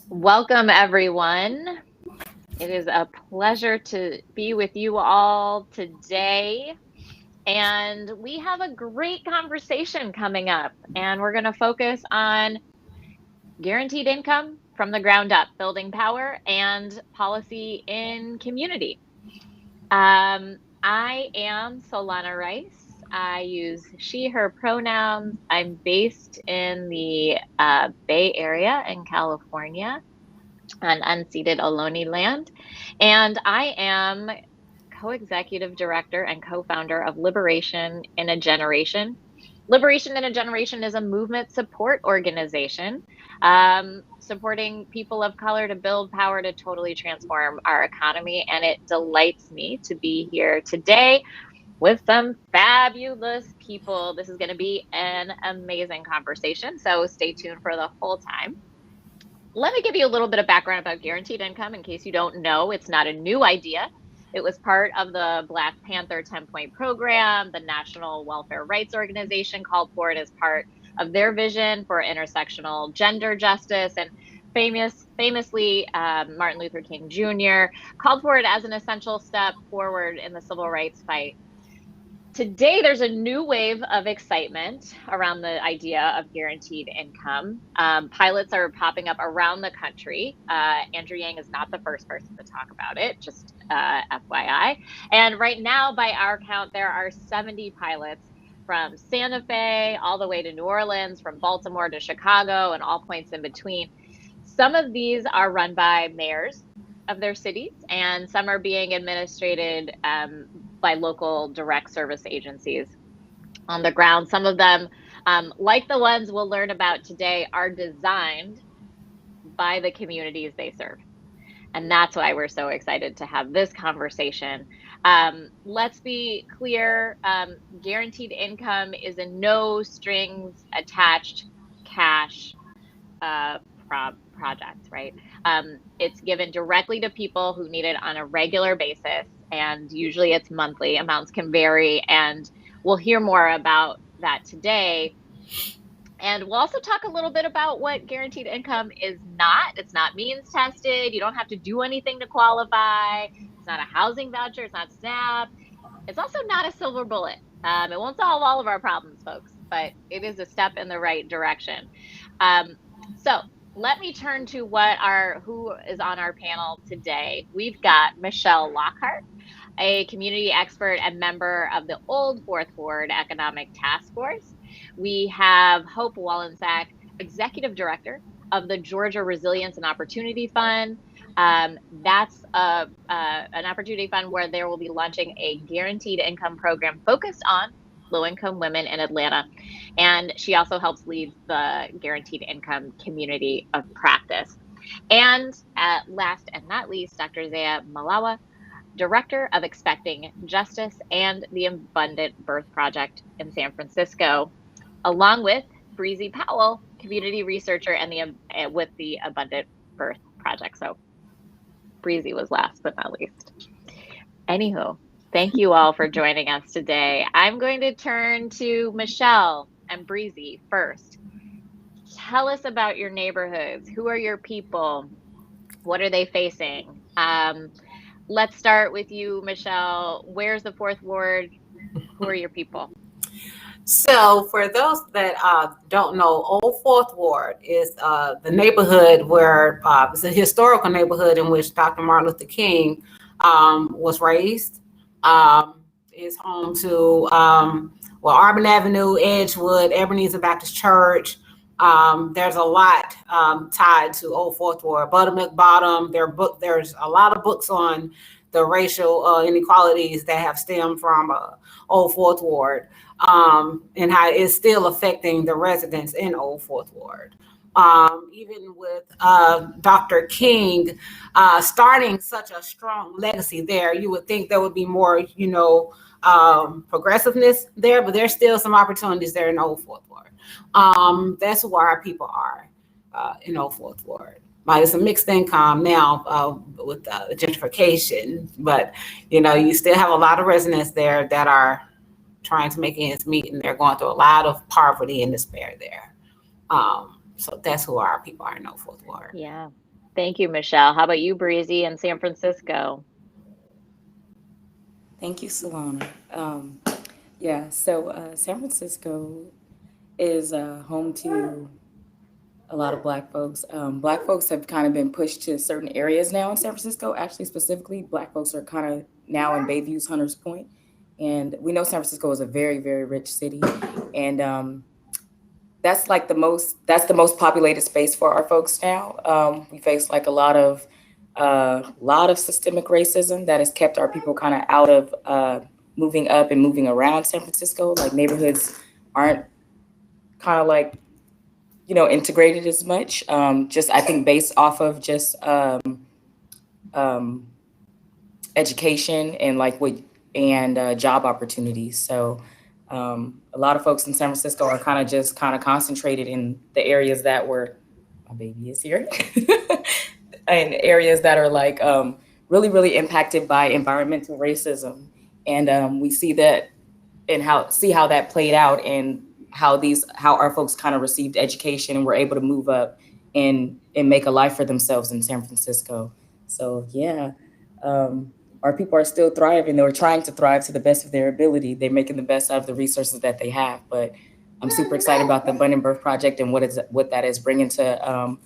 Welcome, everyone. It is a pleasure to be with you all today. And we have a great conversation coming up, and we're going to focus on guaranteed income from the ground up, building power and policy in community. I am Solana Rice. I use she, her pronouns. I'm based in the Bay Area in California on unceded Ohlone land. And I am co-executive director and co-founder of Liberation in a Generation. Liberation in a Generation is a movement support organization supporting people of color to build power to totally transform our economy. And it delights me to be here today with some fabulous people. This is going to be an amazing conversation. So stay tuned for the whole time. Let me give you a little bit of background about guaranteed income in case you don't know. It's not a new idea. It was part of the Black Panther 10-point program. The National Welfare Rights Organization called for it as part of their vision for intersectional gender justice. And famously, Martin Luther King Jr. called for it as an essential step forward in the civil rights fight. Today, there's a new wave of excitement around the idea of guaranteed income. Pilots are popping up around the country. Andrew Yang is not the first person to talk about it, just FYI. And right now, by our count, there are 70 pilots from Santa Fe all the way to New Orleans, from Baltimore to Chicago, and all points in between. Some of these are run by mayors of their cities, and some are being administrated by local direct service agencies on the ground. Some of them, like the ones we'll learn about today, are designed by the communities they serve. And that's why we're so excited to have this conversation. Let's be clear, guaranteed income is a no strings attached cash project, right? It's given directly to people who need it on a regular basis, and usually it's monthly. Amounts can vary, and we'll hear more about that today. And we'll also talk a little bit about what guaranteed income is not. It's not means tested. You don't have to do anything to qualify. It's not a housing voucher. It's not SNAP. It's also not a silver bullet. It won't solve all of our problems, folks, but it is a step in the right direction. So let me turn to who is on our panel today. We've got Michelle Lockhart, a community expert and member of the Old Fourth Ward Economic Task Force. We have Hope Wallensack, executive director of the Georgia Resilience and Opportunity Fund. That's an opportunity fund where there will be launching a guaranteed income program focused on low-income women in Atlanta. And she also helps lead the guaranteed income community of practice. And last and not least, Dr. Zaya Malawa, Director of Expecting Justice and the Abundant Birth Project in San Francisco, along with Breezy Powell, community researcher and with the Abundant Birth Project. So Breezy was last but not least. Anywho, thank you all for joining us today. I'm going to turn to Michelle and Breezy first. Tell us about your neighborhoods. Who are your people? What are they facing? Let's start with you, Michelle. Where's the Fourth Ward? Who are your people? So for those that don't know, Old Fourth Ward is the neighborhood where it's a historical neighborhood in which Dr. Martin Luther King was raised. It's home to Auburn Avenue, Edgewood, Ebenezer Baptist Church. There's a lot tied to Old Fourth Ward. Buttermilk Bottom. There's a lot of books on the racial inequalities that have stemmed from Old Fourth Ward. And how it's still affecting the residents in Old Fourth Ward. Even with Dr. King starting such a strong legacy there, you would think there would be more, progressiveness there, but there's still some opportunities there in Old Fourth Ward. That's where our people are in Old Fourth Ward. It's a mixed income now with gentrification, but, you still have a lot of residents there that are trying to make ends meet, and they're going through a lot of poverty and despair there. So that's who our people are in Old Fourth Ward. Yeah. Thank you, Michelle. How about you, Breezy, in San Francisco? Thank you, Solana. San Francisco is home to a lot of Black folks. Black folks have kind of been pushed to certain areas now in San Francisco. Actually, specifically, Black folks are kind of now in Bayview's Hunters Point, and we know San Francisco is a very, very rich city, and that's like the most populated space for our folks now. We face like a lot of systemic racism that has kept our people kind of out of moving up and moving around San Francisco. Like neighborhoods aren't kind of like integrated as much. Just I think based off of just um, education and like what and job opportunities. So a lot of folks in San Francisco are kind of concentrated in the areas that were my baby is here in areas that are like really really impacted by environmental racism, and we see that and how that played out and how our folks kind of received education and were able to move up and make a life for themselves in San Francisco. So yeah, our people are still thriving. They're trying to thrive to the best of their ability. They're making the best out of the resources that they have. But I'm super excited about the Abundant Birth Project and what that is bringing to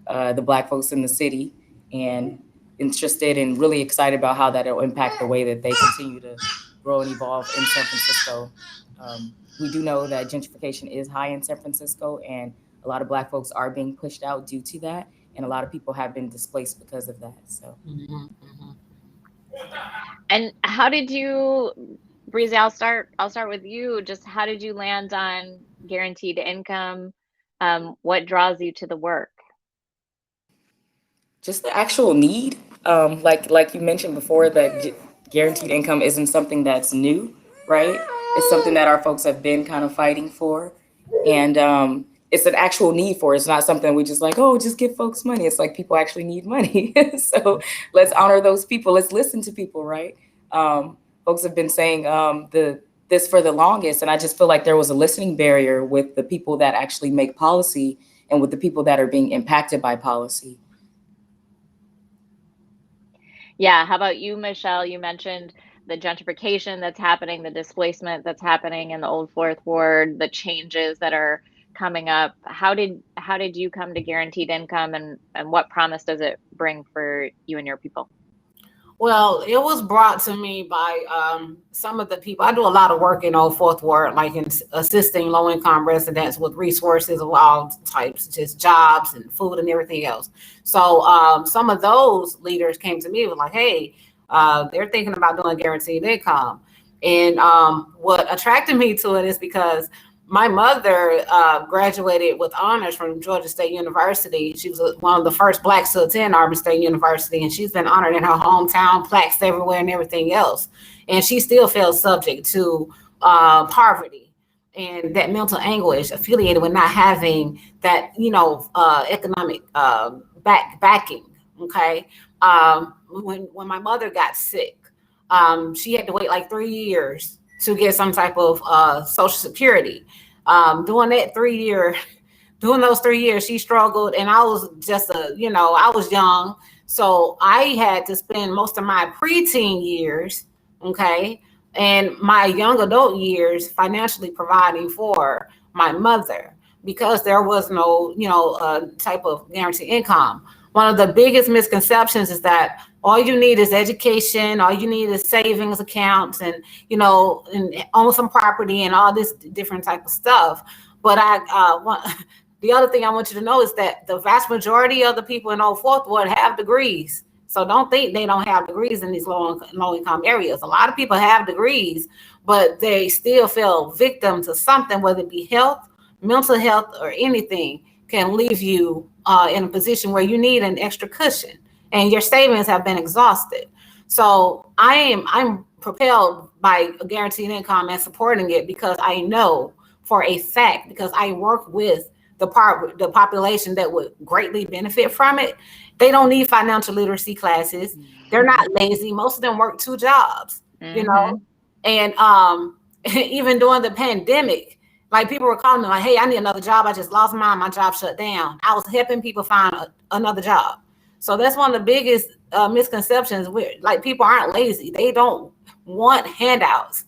the Black folks in the city, and interested and really excited about how that will impact the way that they continue to grow and evolve in San Francisco. We do know that gentrification is high in San Francisco, and a lot of Black folks are being pushed out due to that, and a lot of people have been displaced because of that. So, And how did you, Breezy, I'll start with you. Just how did you land on guaranteed income? What draws you to the work? just the actual need, like you mentioned before, that guaranteed income isn't something that's new, right? It's something that our folks have been kind of fighting for, and it's an actual need for it. It's not something we just like, oh, just give folks money. It's like people actually need money. So let's honor those people. Let's listen to people, right? Folks have been saying this for the longest, and I just feel like there was a listening barrier with the people that actually make policy and with the people that are being impacted by policy. Yeah, how about you, Michelle? You mentioned the gentrification that's happening, the displacement that's happening in the Old Fourth Ward, the changes that are coming up. How did you come to guaranteed income, and what promise does it bring for you and your people? Well, it was brought to me by some of the people. I do a lot of work in Old Fourth Ward, like in assisting low income residents with resources of all types, just jobs and food and everything else. So some of those leaders came to me and were like, hey, they're thinking about doing guaranteed income. And what attracted me to it is because my mother graduated with honors from Georgia State University. She was one of the first Blacks to attend Auburn State University, and she's been honored in her hometown, plaques everywhere, and everything else. And she still feels subject to poverty and that mental anguish affiliated with not having that, economic backing. Okay, when my mother got sick, she had to wait like 3 years to get some type of Social Security. Doing that 3 year, doing those 3 years, she struggled, and I was just I was young, so I had to spend most of my preteen years, okay, and my young adult years financially providing for my mother because there was no, type of guaranteed income. One of the biggest misconceptions is that all you need is education, all you need is savings accounts, and and own some property and all this different type of stuff. But the other thing I want you to know is that the vast majority of the people in Old Fourth Ward have degrees. So don't think they don't have degrees in these low income areas. A lot of people have degrees, but they still feel victim to something, whether it be health, mental health, or anything can leave you in a position where you need an extra cushion and your savings have been exhausted. So I'm propelled by a guaranteed income and supporting it because I know for a fact, because I work with the population that would greatly benefit from it. They don't need financial literacy classes. They're not lazy. Most of them work two jobs, Mm-hmm. and even during the pandemic, like people were calling me like, hey, I need another job. I just lost mine. My job shut down. I was helping people find another job. So that's one of the biggest misconceptions. Like, people aren't lazy. They don't want handouts.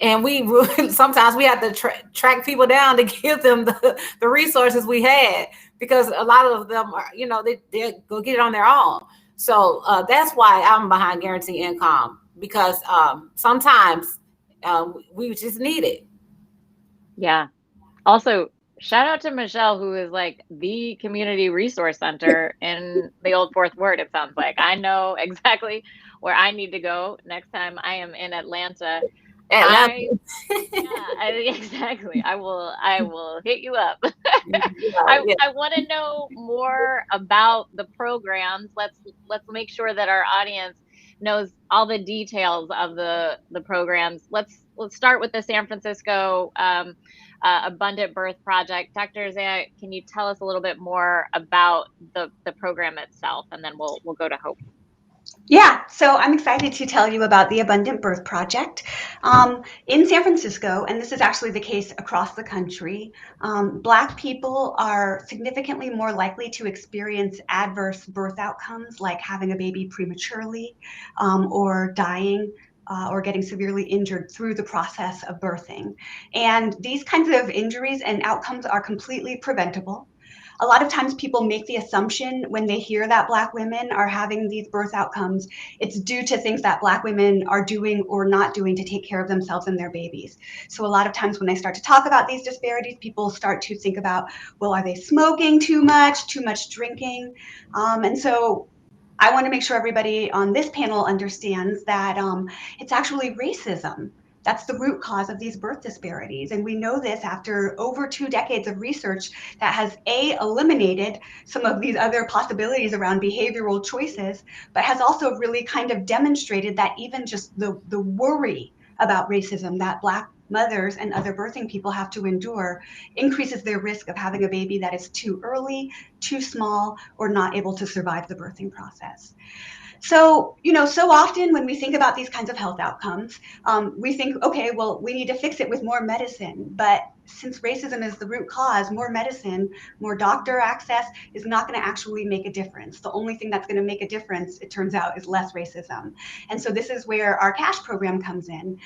And we sometimes we have to track people down to give them the resources we had, because a lot of them are, they go get it on their own. So that's why I'm behind guaranteed income, because sometimes we just need it. Yeah. Also, shout out to Michelle, who is like the community resource center in the Old Fourth Ward. It sounds like I know exactly where I need to go next time I am in Atlanta. Exactly. I will hit you up. I want to know more about the programs. Let's make sure that our audience knows all the details of the programs. Let's start with the San Francisco Abundant Birth Project. Dr. Isaiah, can you tell us a little bit more about the program itself, and then we'll go to Hope. Yeah, so I'm excited to tell you about the Abundant Birth Project. In San Francisco, and this is actually the case across the country, Black people are significantly more likely to experience adverse birth outcomes, like having a baby prematurely, or dying, or getting severely injured through the process of birthing. And these kinds of injuries and outcomes are completely preventable. A lot of times people make the assumption when they hear that Black women are having these birth outcomes, it's due to things that Black women are doing or not doing to take care of themselves and their babies. So a lot of times when they start to talk about these disparities, people start to think about, well, are they smoking too much drinking? And so I want to make sure everybody on this panel understands that it's actually racism. That's the root cause of these birth disparities. And we know this after over 2 decades of research that has eliminated some of these other possibilities around behavioral choices, but has also really kind of demonstrated that even just the worry about racism that Black mothers and other birthing people have to endure increases their risk of having a baby that is too early, too small, or not able to survive the birthing process. So, so often when we think about these kinds of health outcomes, we think, okay, well, we need to fix it with more medicine. But since racism is the root cause, more medicine, more doctor access is not going to actually make a difference. The only thing that's going to make a difference, it turns out, is less racism. And so this is where our cash program comes in,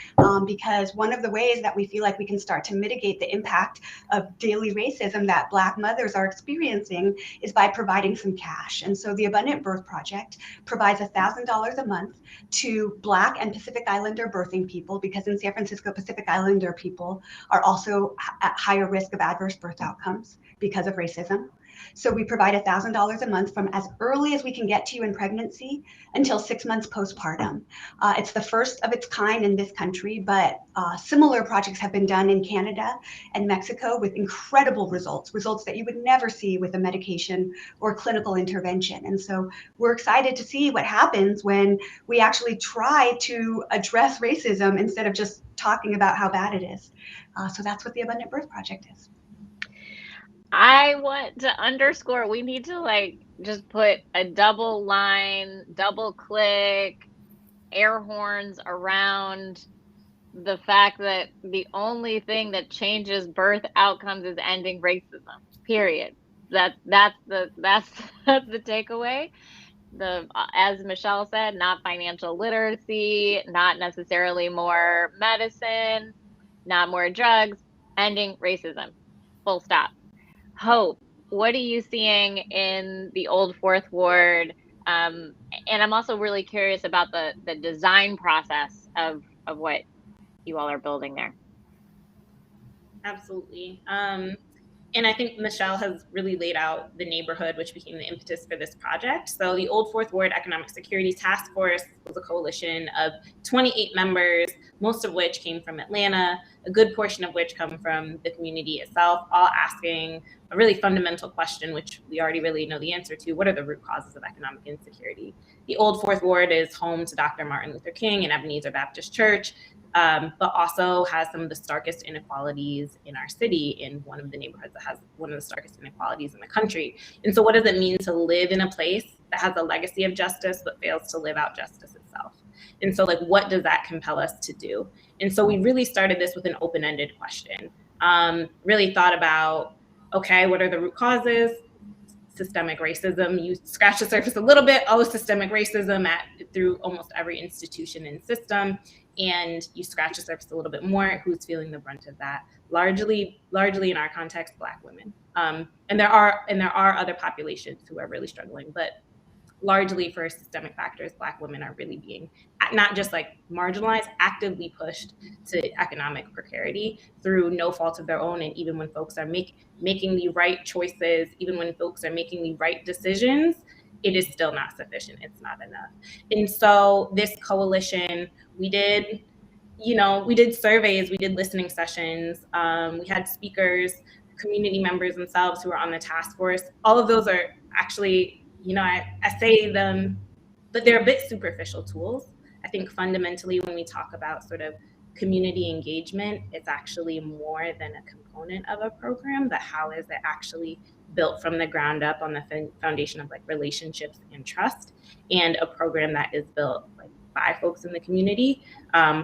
because one of the ways that we feel like we can start to mitigate the impact of daily racism that Black mothers are experiencing is by providing some cash. And so the Abundant Birth Project provides $1,000 a month to Black and Pacific Islander birthing people, because in San Francisco, Pacific Islander people are also at higher risk of adverse birth outcomes because of racism. So we provide $1,000 a month from as early as we can get to you in pregnancy until 6 months postpartum. It's the first of its kind in this country, but similar projects have been done in Canada and Mexico with incredible results that you would never see with a medication or clinical intervention. And so we're excited to see what happens when we actually try to address racism instead of just talking about how bad it is. So that's what the Abundant Birth Project is. I want to underscore, we need to just put a double line, double click, air horns around the fact that the only thing that changes birth outcomes is ending racism. Period. That's the takeaway. As Michelle said, not financial literacy, not necessarily more medicine, not more drugs, ending racism. Full stop. Hope, what are you seeing in the Old Fourth Ward? And I'm also really curious about the design process of what you all are building there. Absolutely. And I think Michelle has really laid out the neighborhood, which became the impetus for this project. So the Old Fourth Ward Economic Security Task Force was a coalition of 28 members, most of which came from Atlanta, a good portion of which come from the community itself, all asking a really fundamental question, which we already really know the answer to: what are the root causes of economic insecurity? The Old Fourth Ward is home to Dr. Martin Luther King and Ebenezer Baptist Church, but also has some of the starkest inequalities in our city, in one of the neighborhoods that has one of the starkest inequalities in the country. And so what does it mean to live in a place that has a legacy of justice but fails to live out justice itself? And so what does that compel us to do? And so we really started this with an open-ended question. Really thought about, okay, what are the root causes? systemic racism. You scratch the surface a little bit, all the systemic racism through almost every institution and system, and you scratch the surface a little bit more, who's feeling the brunt of that? Largely in our context, Black women. And there are other populations who are really struggling, but largely for systemic factors, Black women are really being not just like marginalized, actively pushed to economic precarity through no fault of their own. And even when folks are making the right choices, even when folks are making the right decisions, it is still not sufficient. It's not enough. And so this coalition, we did surveys, we did listening sessions, we had speakers, community members themselves who are on the task force. All of those are actually, I say them, but they're a bit superficial tools. I think fundamentally when we talk about sort of community engagement, it's actually more than a component of a program, but how is it actually built from the ground up on the foundation of like relationships and trust, and a program that is built like by folks in the community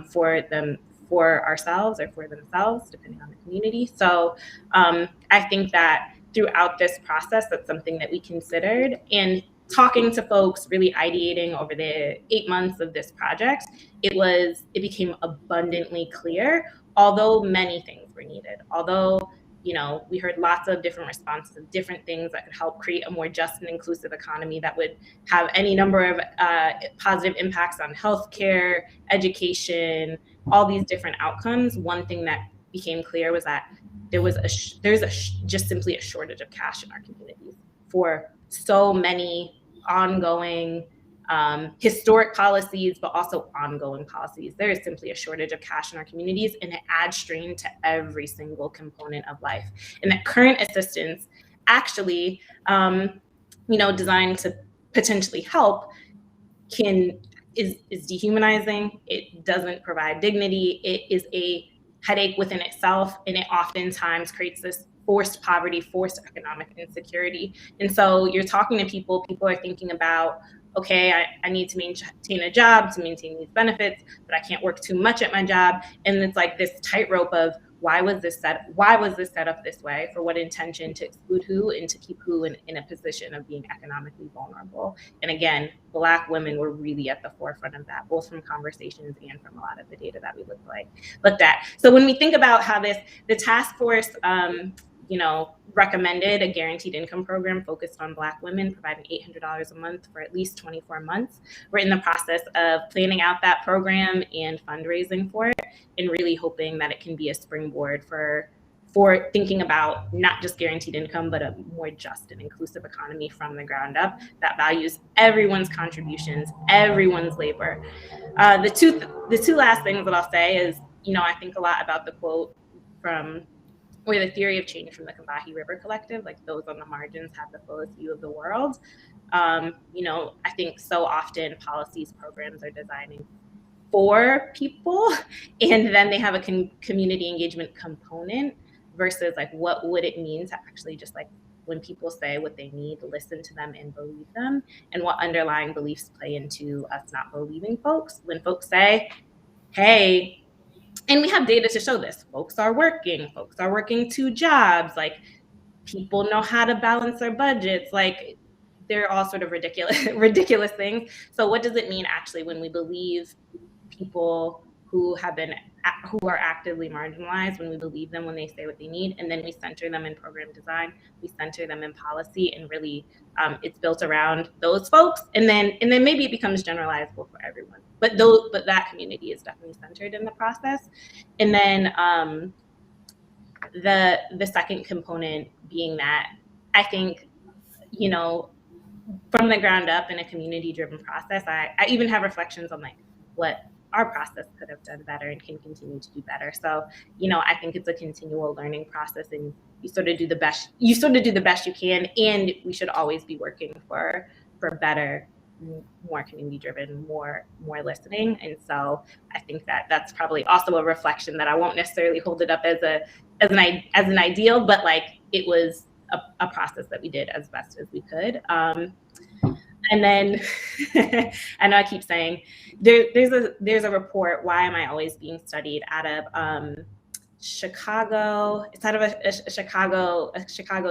for ourselves or for themselves, depending on the community. So I think that throughout this process, that's something that we considered. And talking to folks, really ideating over the 8 months of this project, it became abundantly clear, although many things were needed, although we heard lots of different responses of different things that could help create a more just and inclusive economy that would have any number of positive impacts on healthcare, education, all these different outcomes. One thing that became clear was that there's just simply a shortage of cash in our communities for so many ongoing historic policies, but also ongoing policies. There is simply a shortage of cash in our communities, and it adds strain to every single component of life. And that current assistance actually, designed to potentially help, is dehumanizing. It doesn't provide dignity. It is a headache within itself, and it oftentimes creates this forced poverty, forced economic insecurity. And so you're talking to people are thinking about, okay, I need to maintain a job to maintain these benefits, but I can't work too much at my job. And it's like this tightrope of why was this set up this way? For what intention? To exclude who and to keep who in a position of being economically vulnerable. And again, Black women were really at the forefront of that, both from conversations and from a lot of the data that we looked at. So when we think about how the task force recommended a guaranteed income program focused on Black women, providing $800 a month for at least 24 months. We're in the process of planning out that program and fundraising for it, and really hoping that it can be a springboard for thinking about not just guaranteed income, but a more just and inclusive economy from the ground up that values everyone's contributions, everyone's labor. The two last things that I'll say is, I think a lot about the quote from or the theory of change from the Combahee River Collective, like those on the margins have the fullest view of the world. I think so often policies, programs are designing for people, and then they have a community engagement component versus like what would it mean to actually just like when people say what they need, listen to them and believe them, and what underlying beliefs play into us not believing folks. When folks say, hey, and we have data to show this, folks are working 2 jobs, like people know how to balance their budgets, like they're all sort of ridiculous things. So what does it mean actually when we believe people who are actively marginalized, when we believe them when they say what they need, and then we center them in program design, we center them in policy, and really it's built around those folks, and then maybe it becomes generalizable for everyone, but that community is definitely centered in the process. And then the second component being that I think, from the ground up in a community driven process, I even have reflections on like what our process could have done better and can continue to do better. So, I think it's a continual learning process, and you sort of do the best you can, and we should always be working for better, more community driven, more listening. And so I think that that's probably also a reflection that I won't necessarily hold it up as an ideal, but like it was a process that we did as best as we could. And then I know I keep saying there's a report, Why Am I Always Being Studied, out of Chicago. It's out of a Chicago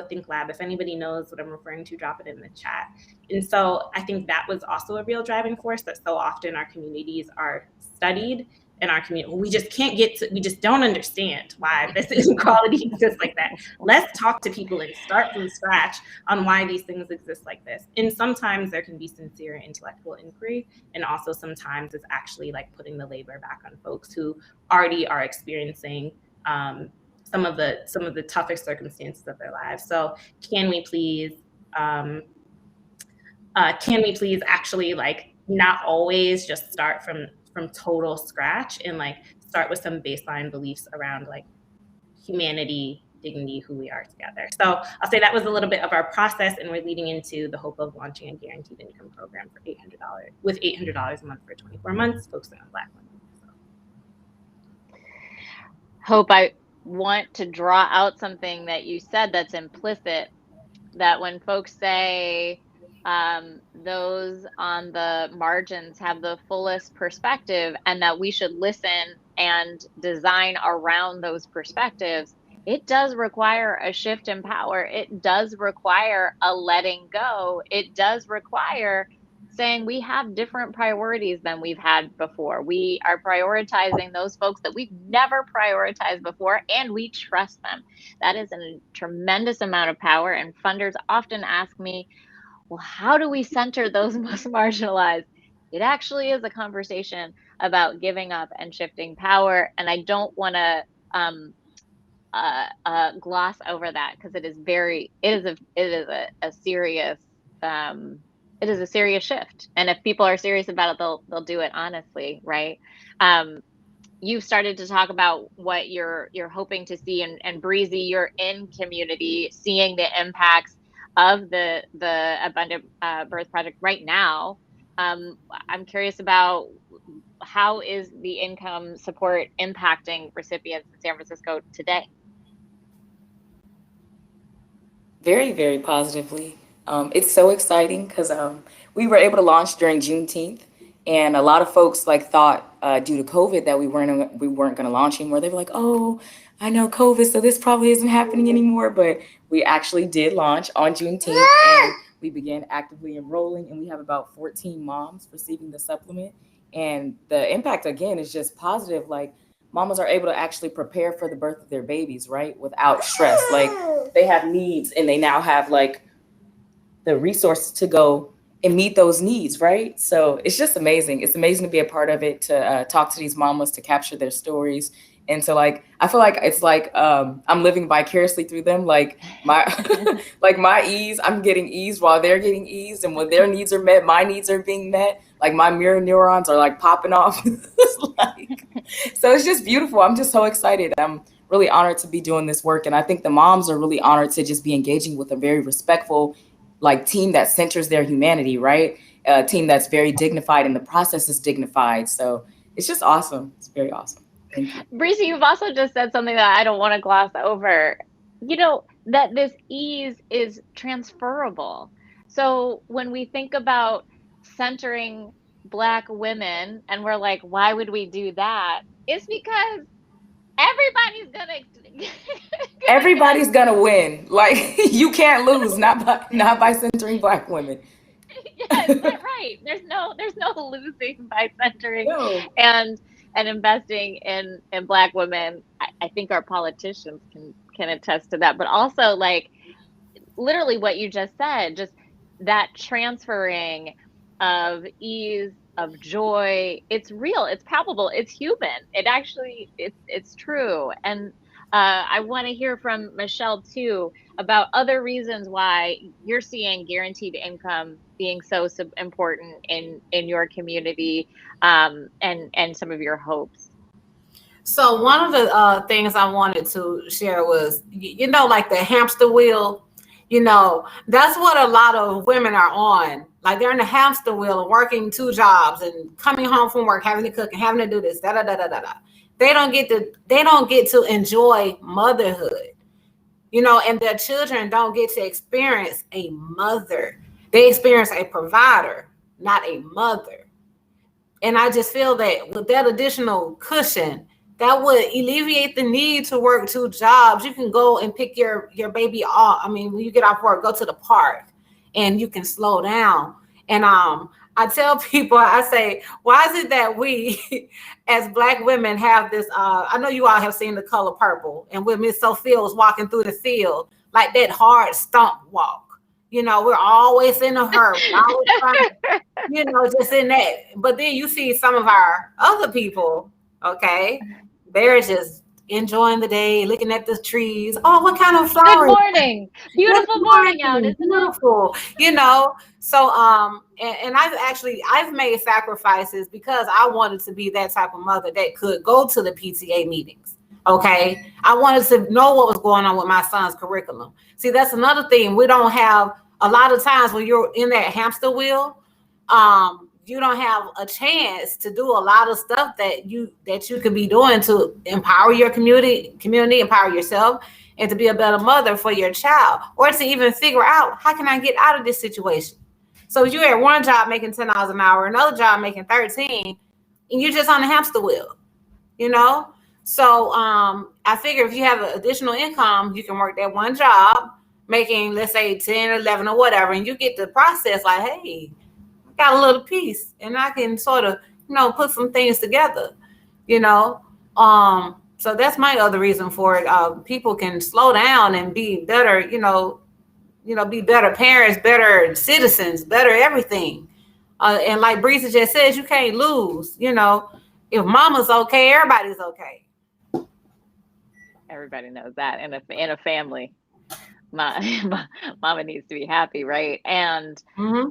Think Lab. If anybody knows what I'm referring to, drop it in the chat. And so I think that was also a real driving force, that so often our communities are studied in our community. We just can't we just don't understand why this inequality exists like that. Let's talk to people and start from scratch on why these things exist like this. And sometimes there can be sincere intellectual inquiry, and also sometimes it's actually like putting the labor back on folks who already are experiencing some of the toughest circumstances of their lives. So can we please actually like not always just start from total scratch, and like start with some baseline beliefs around like humanity, dignity, who we are together. So I'll say that was a little bit of our process, and we're leading into the hope of launching a guaranteed income program for $800 with $800 a month for 24 months, focusing on Black women. So. Hope, I want to draw out something that you said that's implicit, that when folks say those on the margins have the fullest perspective, and that we should listen and design around those perspectives, it does require a shift in power. It does require a letting go. It does require saying we have different priorities than we've had before. We are prioritizing those folks that we've never prioritized before, and we trust them. That is a tremendous amount of power. And funders often ask me, well, how do we center those most marginalized? It actually is a conversation about giving up and shifting power. And I don't want to gloss over that, because it is a serious it is a serious shift. And if people are serious about it, they'll do it honestly, right? You've started to talk about what you're hoping to see, and Breezy, you're in community, seeing the impacts of the Abundant Birth Project right now. I'm curious about, how is the income support impacting recipients in San Francisco today? Very, very positively. It's so exciting because we were able to launch during Juneteenth, and a lot of folks like thought due to COVID that we weren't going to launch anymore. They were like, "Oh, I know COVID, so this probably isn't happening anymore." But we actually did launch on Juneteenth, and we began actively enrolling, and we have about 14 moms receiving the supplement. And the impact again is just positive. Like, mamas are able to actually prepare for the birth of their babies, right? Without stress. Like, they have needs, and they now have like the resources to go and meet those needs, right? So it's just amazing. It's amazing to be a part of it, to talk to these mamas, to capture their stories. And so like, I feel like it's like I'm living vicariously through them. Like my like my ease, I'm getting eased while they're getting eased. And when their needs are met, my needs are being met. Like my mirror neurons are like popping off. So it's just beautiful. I'm just so excited. I'm really honored to be doing this work. And I think the moms are really honored to just be engaging with a very respectful like team that centers their humanity, right? A team that's very dignified, and the process is dignified. So it's just awesome. It's very awesome. Thank you. Breezy, you've also just said something that I don't want to gloss over. You know, that this ease is transferable. So when we think about centering Black women, and we're like, why would we do that? It's because everybody's gonna win. Like, you can't lose, not by centering Black women. Yes, that's right. There's no losing by centering and investing in Black women. I think our politicians can attest to that. But also, like, literally what you just said, just that transferring of ease, of joy, it's real, it's palpable, it's human. It actually, it's true. And I want to hear from Michelle too about other reasons why you're seeing guaranteed income being so important in your community, and some of your hopes. So one of the things I wanted to share was, like the hamster wheel. That's what a lot of women are on. Like, they're in the hamster wheel and working 2 jobs and coming home from work, having to cook and having to do this, da da da da da da. They don't get to enjoy motherhood, and their children don't get to experience a mother. They experience a provider, not a mother. And I just feel that with that additional cushion, that would alleviate the need to work 2 jobs. You can go and pick your baby off. I mean, when you get off work, go to the park and you can slow down. And I tell people, I say, why is it that we as Black women have this, I know you all have seen The Color Purple, and when Miss Sophia was walking through the field, like that hard stump walk. You know, we're always in a hurry, always trying to, you know, just in that. But then you see some of our other people, okay, they're just enjoying the day, looking at the trees. Oh, what kind of flowers? Good morning. Beautiful morning out, isn't it? Beautiful. You know, so and I've made sacrifices because I wanted to be that type of mother that could go to the PTA meetings. Okay. I wanted to know what was going on with my son's curriculum. See, that's another thing. We don't have a lot of times when you're in that hamster wheel, you don't have a chance to do a lot of stuff that you could be doing to empower your community, empower yourself, and to be a better mother for your child, or to even figure out how can I get out of this situation. So you're at one job making $10 an hour, another job making 13, and you're just on the hamster wheel, you know? So I figure if you have an additional income, you can work that one job making, let's say 10, 11 or whatever, and you get the process like, hey, got a little piece and I can sort of, you know, put some things together, you know. So that's my other reason for it. People can slow down and be better, you know, be better parents, better citizens, better everything. And like Breeza just says, you can't lose, you know. If mama's okay, everybody's okay. Everybody knows that in a family. Mama needs to be happy, right? And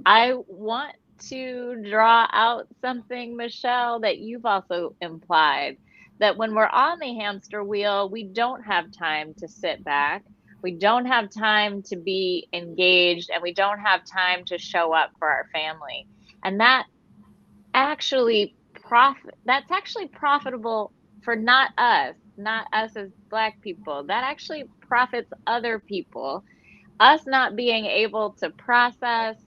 I want to draw out something, Michelle, that you've also implied, that when we're on the hamster wheel, we don't have time to sit back. We don't have time to be engaged, and we don't have time to show up for our family. And that's actually profitable for not us as Black people. That actually profits other people. Us not being able to process,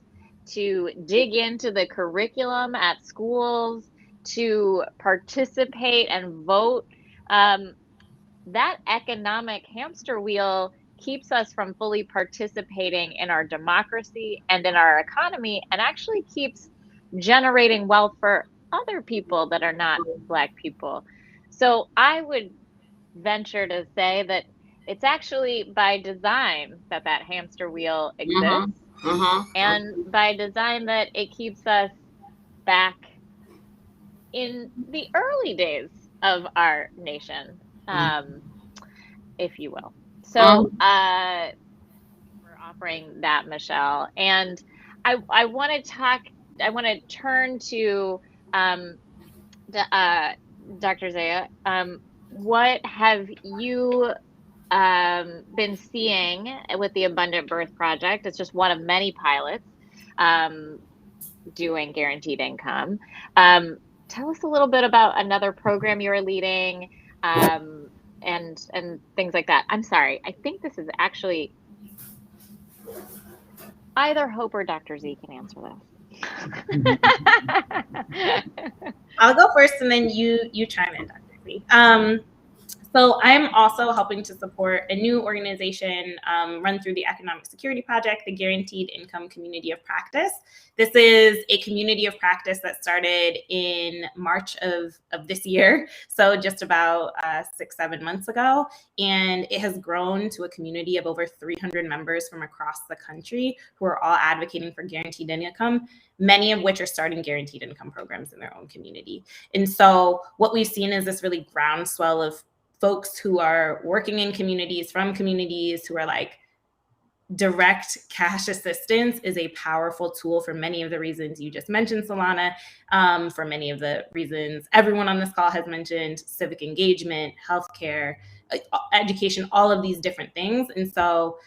to dig into the curriculum at schools, to participate and vote. That economic hamster wheel keeps us from fully participating in our democracy and in our economy, and actually keeps generating wealth for other people that are not Black people. So I would venture to say that it's actually by design that hamster wheel exists, and by design that it keeps us back in the early days of our nation, if you will. So we're offering that, Michelle. And I want to turn to Dr. Zaya. What have you been seeing with the Abundant Birth Project? It's just one of many pilots doing guaranteed income. Tell us a little bit about another program you're leading, and things like that. I'm sorry, I think this is actually either Hope or Dr. Z can answer this. I'll go first, and then you chime in, Dr. Z. So I'm also helping to support a new organization run through the Economic Security Project, the Guaranteed Income Community of Practice. This is a community of practice that started in March of this year, so just about 6-7 months ago. And it has grown to a community of over 300 members from across the country who are all advocating for guaranteed income, many of which are starting guaranteed income programs in their own community. And so what we've seen is this really groundswell of folks who are working in communities, from communities, who are like, direct cash assistance is a powerful tool for many of the reasons you just mentioned, Solana, for many of the reasons everyone on this call has mentioned: civic engagement, healthcare, education, all of these different things. And so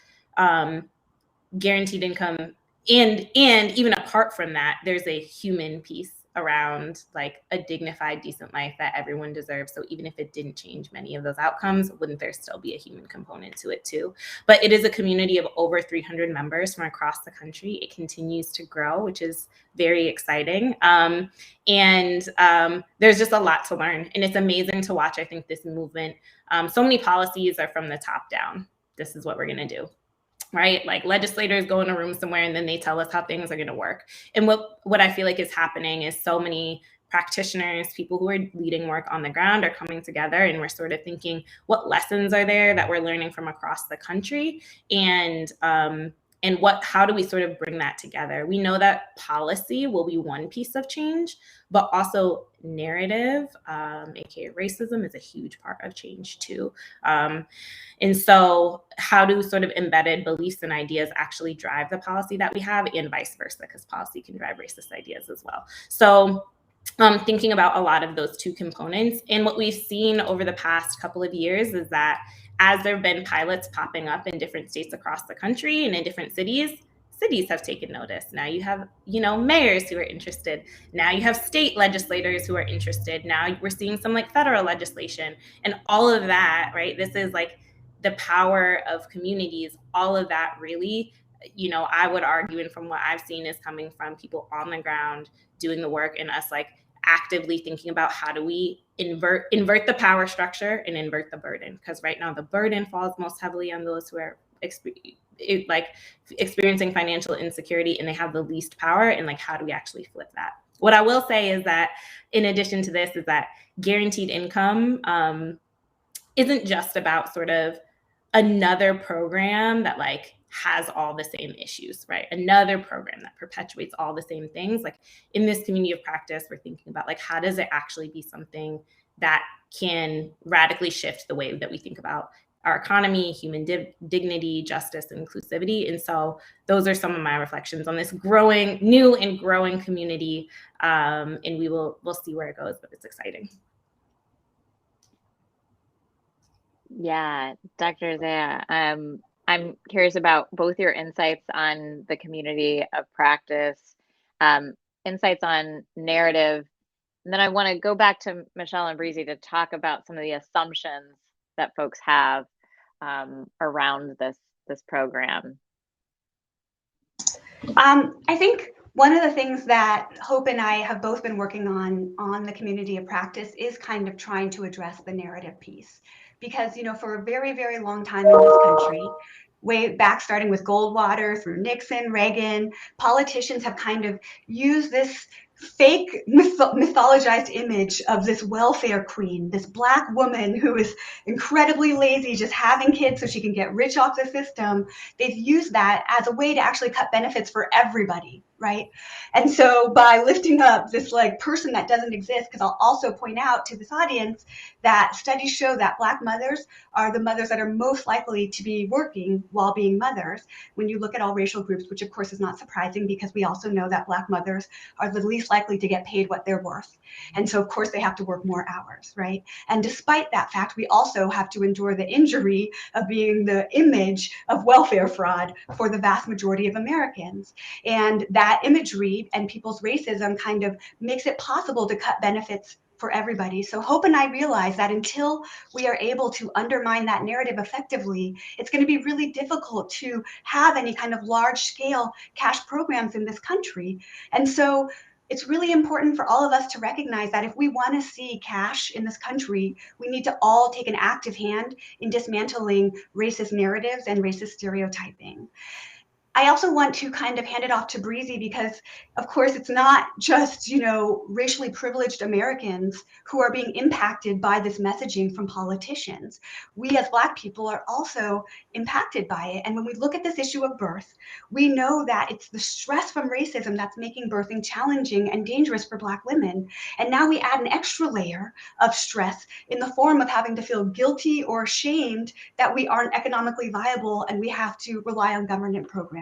guaranteed income, and even apart from that, there's a human piece around like a dignified, decent life that everyone deserves. So even if it didn't change many of those outcomes, wouldn't there still be a human component to it too? But it is a community of over 300 members from across the country. It continues to grow, which is very exciting. There's just a lot to learn. And it's amazing to watch, I think, this movement. So many policies are from the top down. This is what we're going to do. Right? Like legislators go in a room somewhere and then they tell us how things are going to work. And what I feel like is happening is so many practitioners, people who are leading work on the ground are coming together, and we're sort of thinking, what lessons are there that we're learning from across the country? And how do we sort of bring that together? We know that policy will be one piece of change, but also narrative, aka racism, is a huge part of change too. And so how do sort of embedded beliefs and ideas actually drive the policy that we have, and vice versa, because policy can drive racist ideas as well. So thinking about a lot of those two components. And what we've seen over the past couple of years is that as there have been pilots popping up in different states across the country and in different cities have taken notice. Now you have, mayors who are interested. Now you have state legislators who are interested. Now we're seeing some like federal legislation, and all of that, right? This is like the power of communities. All of that really, I would argue, and from what I've seen, is coming from people on the ground doing the work, and us like actively thinking about how do we invert the power structure and invert the burden, because right now the burden falls most heavily on those who are experiencing financial insecurity, and they have the least power. And like, how do we actually flip that? What I will say is that in addition to this is that guaranteed income isn't just about sort of another program that like has all the same issues, right? Another program that perpetuates all the same things. Like in this community of practice, we're thinking about like, how does it actually be something that can radically shift the way that we think about our economy, human dignity, justice, and inclusivity. And so those are some of my reflections on this new and growing community. And we'll see where it goes, but it's exciting. Yeah, Dr. Zaya, I'm curious about both your insights on the community of practice, insights on narrative, and then I want to go back to Michelle and Breezy to talk about some of the assumptions that folks have around this program. I think one of the things that Hope and I have both been working on the community of practice is kind of trying to address the narrative piece. Because, for a very, very long time in this country, way back starting with Goldwater through Nixon, Reagan, politicians have kind of used this fake mythologized image of this welfare queen, this Black woman who is incredibly lazy, just having kids so she can get rich off the system. They've used that as a way to actually cut benefits for everybody, right? And so by lifting up this like person that doesn't exist, because I'll also point out to this audience that studies show that Black mothers are the mothers that are most likely to be working while being mothers when you look at all racial groups, which of course is not surprising because we also know that Black mothers are the least likely to get paid what they're worth. And so of course they have to work more hours, right? And despite that fact, we also have to endure the injury of being the image of welfare fraud for the vast majority of Americans. And that imagery and people's racism kind of makes it possible to cut benefits for everybody. So Hope and I realize that until we are able to undermine that narrative effectively, it's going to be really difficult to have any kind of large scale cash programs in this country. And so it's really important for all of us to recognize that if we want to see cash in this country, we need to all take an active hand in dismantling racist narratives and racist stereotyping. I also want to kind of hand it off to Breezy because, of course, it's not just, racially privileged Americans who are being impacted by this messaging from politicians. We as Black people are also impacted by it. And when we look at this issue of birth, we know that it's the stress from racism that's making birthing challenging and dangerous for Black women. And now we add an extra layer of stress in the form of having to feel guilty or ashamed that we aren't economically viable and we have to rely on government programs.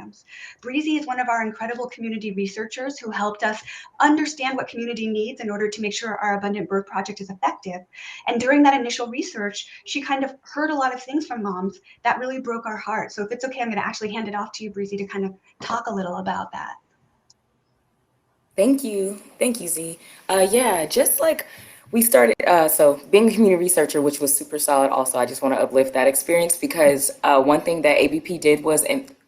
Breezy is one of our incredible community researchers who helped us understand what community needs in order to make sure our Abundant Birth Project is effective. And during that initial research, she kind of heard a lot of things from moms that really broke our heart. So if it's okay, I'm going to actually hand it off to you, Breezy, to kind of talk a little about that. Thank you. Thank you, Z. Yeah, just like we started, so being a community researcher, which was super solid also, I just want to uplift that experience because one thing that ABP did was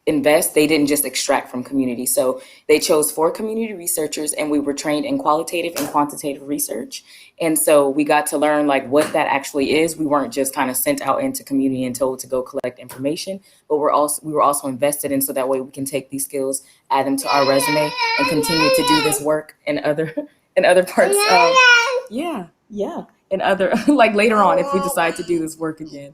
invest. They didn't just extract from community. So they chose 4 community researchers and we were trained in qualitative and quantitative research. And so we got to learn like what that actually is. We weren't just kind of sent out into community and told to go collect information, but we were also invested in so that way we can take these skills, add them to our resume, and continue to do this work in other in other parts of in other like later on if we decide to do this work again.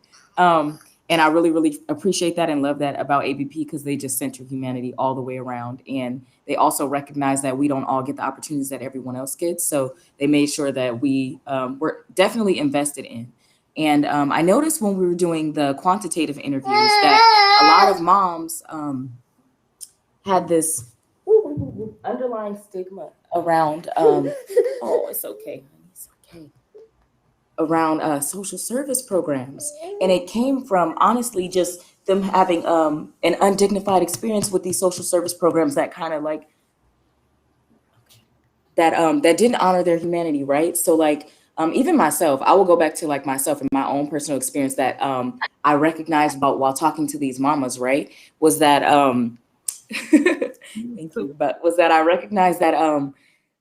And I really, really appreciate that and love that about ABP because they just center humanity all the way around. And they also recognize that we don't all get the opportunities that everyone else gets. So they made sure that we were definitely invested in. And I noticed when we were doing the quantitative interviews that a lot of moms had this underlying stigma around, oh, it's okay, honey, it's okay, around social service programs. And it came from honestly just them having an undignified experience with these social service programs that kind of like that didn't honor their humanity, right? So like even myself, I will go back to like myself and my own personal experience that I recognized about while talking to these mamas, right? Was that thank you, but was that I recognized that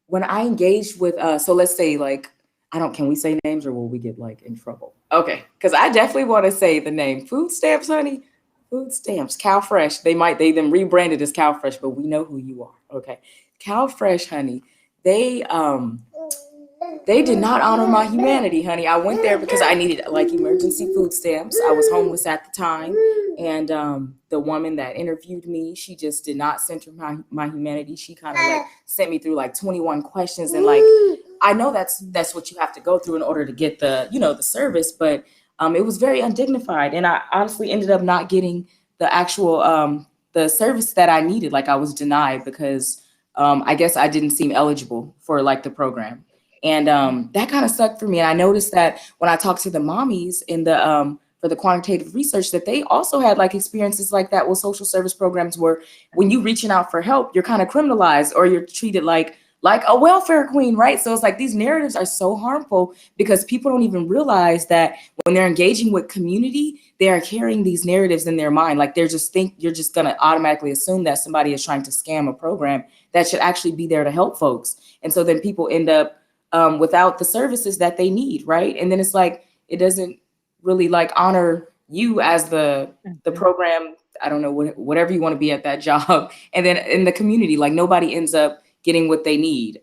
when I engaged with so let's say like I don't can we say names or will we get like in trouble? Okay, because I definitely want to say the name Food Stamps, honey. Food Stamps, Cow Fresh. They then rebranded as Cow Fresh, but we know who you are. Okay. Cow Fresh, honey. They they did not honor my humanity, honey. I went there because I needed like emergency food stamps. I was homeless at the time. And the woman that interviewed me, she just did not center my humanity. She kind of like sent me through like 21 questions. And like, I know that's what you have to go through in order to get the, the service, but it was very undignified. And I honestly ended up not getting the actual, the service that I needed. Like I was denied because I guess I didn't seem eligible for like the program. And that kind of sucked for me. And I noticed that when I talked to the mommies in the for the quantitative research, that they also had like experiences like that with social service programs where when you reaching out for help, you're kind of criminalized or you're treated like a welfare queen, right? So it's like these narratives are so harmful because people don't even realize that when they're engaging with community, they are carrying these narratives in their mind. Like you're just going to automatically assume that somebody is trying to scam a program that should actually be there to help folks. And so then people end up without the services that they need, right? And then it's like it doesn't really like honor you as the program. I don't know whatever you want to be at that job, and then in the community, like nobody ends up getting what they need.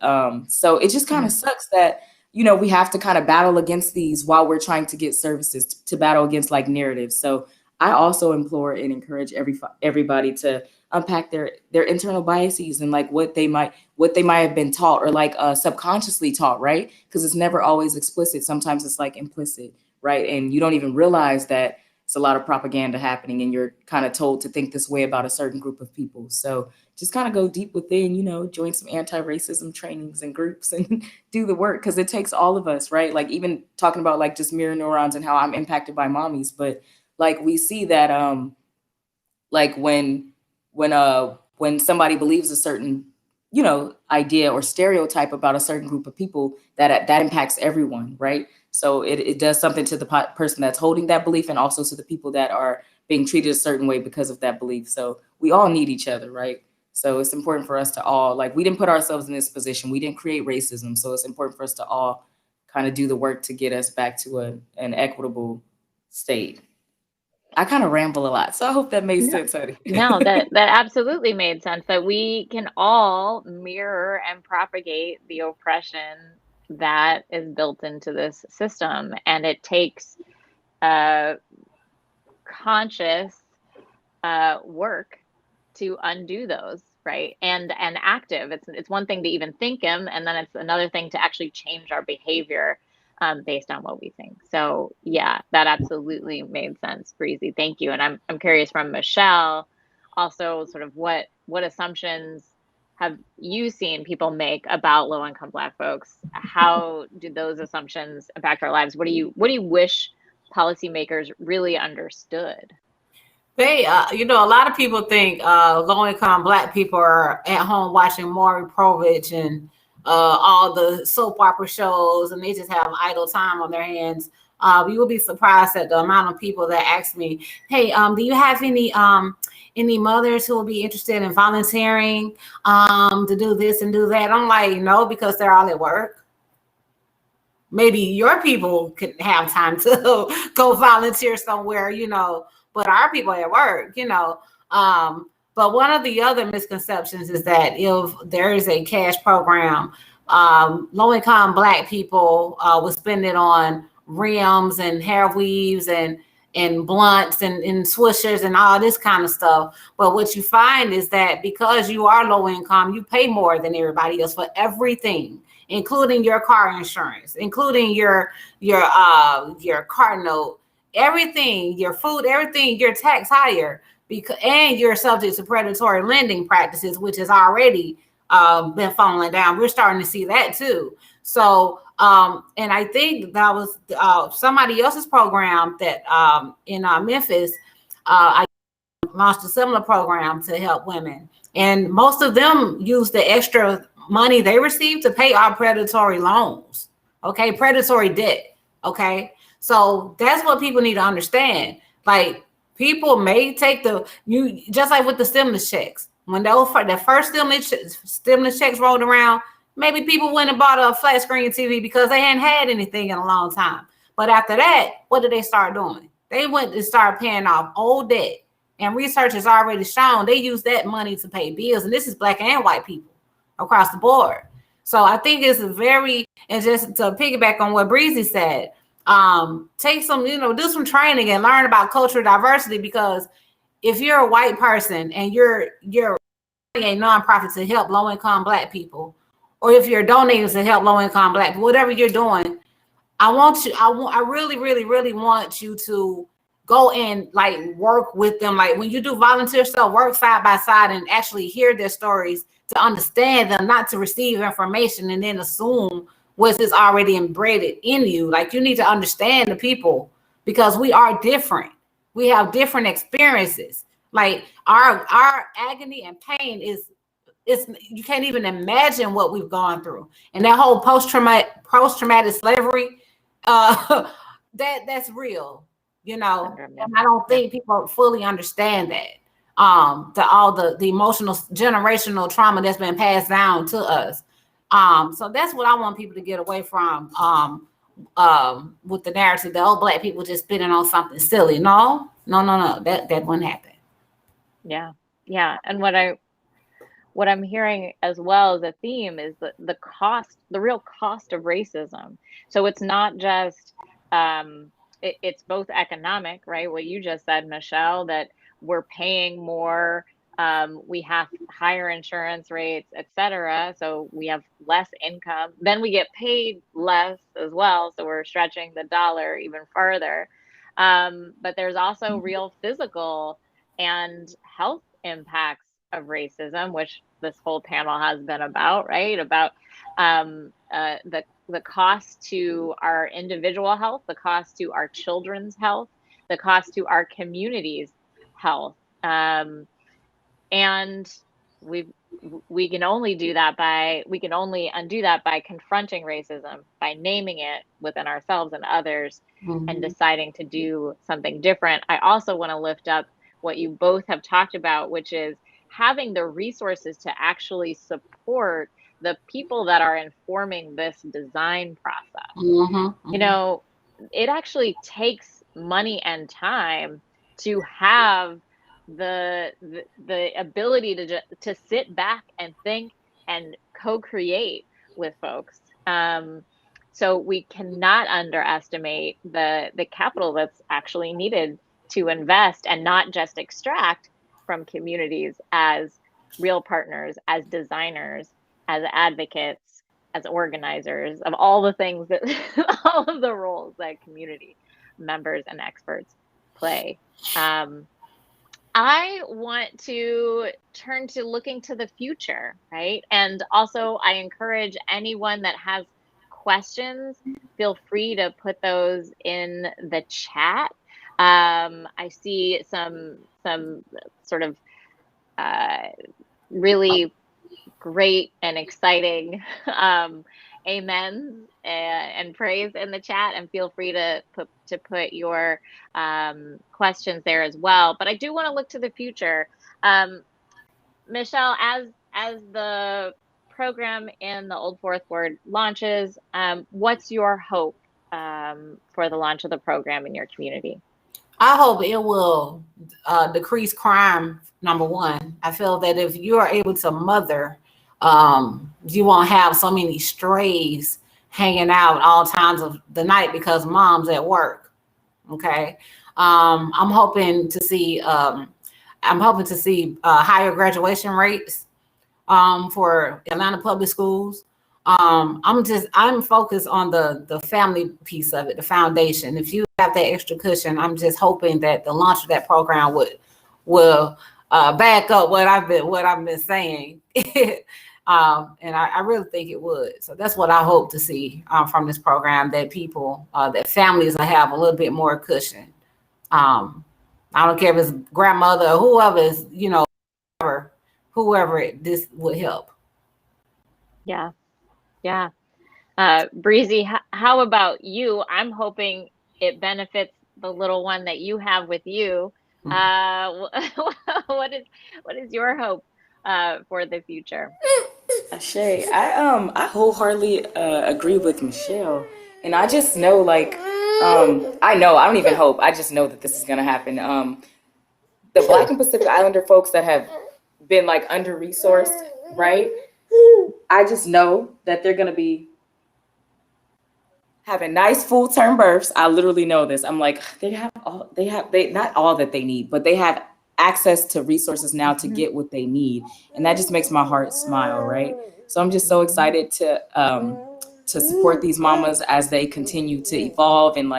So it just kind of sucks that we have to kind of battle against these while we're trying to get services to battle against like narratives. So I also implore and encourage everybody to unpack their internal biases and like what they might have been taught or like subconsciously taught, right? Because it's never always explicit. Sometimes it's like implicit, right? And you don't even realize that it's a lot of propaganda happening and you're kind of told to think this way about a certain group of people. So just kind of go deep within, join some anti-racism trainings and groups and do the work because it takes all of us, right? Like even talking about like just mirror neurons and how I'm impacted by mommies, but like we see that like when somebody believes a certain idea or stereotype about a certain group of people, that impacts everyone, right? So it does something to the person that's holding that belief and also to the people that are being treated a certain way because of that belief. So we all need each other, right? So it's important for us to all, like, we didn't put ourselves in this position. We didn't create racism. So it's important for us to all kind of do the work to get us back to an equitable state. I kind of ramble a lot, so I hope that made sense, honey. No, that absolutely made sense, that we can all mirror and propagate the oppression that is built into this system. And it takes conscious work to undo those, right? And active. It's one thing to even think them, and then it's another thing to actually change our behavior based on what we think. So yeah, that absolutely made sense, Breezy. Thank you. And I'm curious from Michelle, also sort of what assumptions have you seen people make about low-income Black folks? How do those assumptions impact our lives? What do you wish policymakers really understood? They, a lot of people think low-income Black people are at home watching Maury Povich and all the soap opera shows, and they just have idle time on their hands. You will be surprised at the amount of people that ask me, "Hey, do you have any mothers who will be interested in volunteering to do this and do that?" I'm like, no, because they're all at work. Maybe your people could have time to go volunteer somewhere, but our people at work, but one of the other misconceptions is that if there is a cash program, low-income Black people will spend it on rims and hair weaves and blunts and swishers and all this kind of stuff. But what you find is that because you are low income, you pay more than everybody else for everything, including your car insurance, including your car note, everything, your food, everything, your tax higher, because and you're subject to predatory lending practices, which has already been falling down. We're starting to see that too. So and I think that was somebody else's program that in Memphis, I launched a similar program to help women. And most of them use the extra money they receive to pay our predatory loans. Okay, predatory debt. Okay, so that's what people need to understand. Like, people may take just like with the stimulus checks. When the first stimulus checks rolled around, maybe people went and bought a flat screen TV because they hadn't had anything in a long time. But after that, what did they start doing? They went and started paying off old debt. And research has already shown they use that money to pay bills. And this is Black and white people across the board. So I think it's and just to piggyback on what Breezy said, take some, do some training and learn about cultural diversity, because if you're a white person and you're a nonprofit to help low-income Black people, or if you're donating to help low-income Black people, whatever you're doing, I really, really, really want you to go and like work with them. Like, when you do volunteer stuff, work side by side and actually hear their stories to understand them, not to receive information and then assume what is already embedded in you. Like, you need to understand the people, because we are different. We have different experiences. Like, our agony and pain you can't even imagine what we've gone through. And that whole post-traumatic slavery, that's real, and I don't think people fully understand that. The emotional generational trauma that's been passed down to us. So that's what I want people to get away from, with the narrative that Black people just spitting on something silly. No, that wouldn't happen. Yeah. And what I'm hearing as well as a theme is the real cost of racism. So it's not just, it's both economic, right? What you just said, Michelle, that we're paying more, we have higher insurance rates, et cetera. So we have less income. Then we get paid less as well. So we're stretching the dollar even further. But there's also real physical and health impacts of racism, which this whole panel has been about, right? About the cost to our individual health, the cost to our children's health, the cost to our community's health. And we can only undo that by confronting racism, by naming it within ourselves and others, and deciding to do something different. I also want to lift up what you both have talked about, which is having the resources to actually support the people that are informing this design process. It actually takes money and time to have the ability to sit back and think and co-create with folks. So we cannot underestimate the capital that's actually needed to invest and not just extract from communities as real partners, as designers, as advocates, as organizers of all the things that all of the roles that community members and experts play. I want to turn to looking to the future, right? And also, I encourage anyone that has questions, feel free to put those in the chat. I see some some sort of really great and exciting amens and praise in the chat, and feel free to put your questions there as well. But I do want to look to the future. Michelle, as the program in the Old Fourth Ward launches, what's your hope for the launch of the program in your community? I hope it will decrease crime, number one. I feel that if you are able to mother, you won't have so many strays hanging out all times of the night because mom's at work. Okay. I'm hoping to see higher graduation rates for Atlanta public schools. I'm focused on the family piece of it, the foundation. If you have that extra cushion, I'm just hoping that the launch of that program will back up what I've been saying. And I really think it would. So that's what I hope to see from this program, that people, that families will have a little bit more cushion. I don't care if it's grandmother or whoever is, whoever this would help. Yeah. Yeah. Breezy, how about you? I'm hoping it benefits the little one that you have with you. What is your hope for the future? Shay, I wholeheartedly agree with Michelle, and I just know, like, I don't even hope. I just know that this is gonna happen. The Black and Pacific Islander folks that have been like under-resourced, right? I just know that they're gonna be having nice full-term births. I literally know this. I'm like, they not all that they need, but they have access to resources now to get what they need, and that just makes my heart smile, right? So I'm just so excited to support these mamas as they continue to evolve and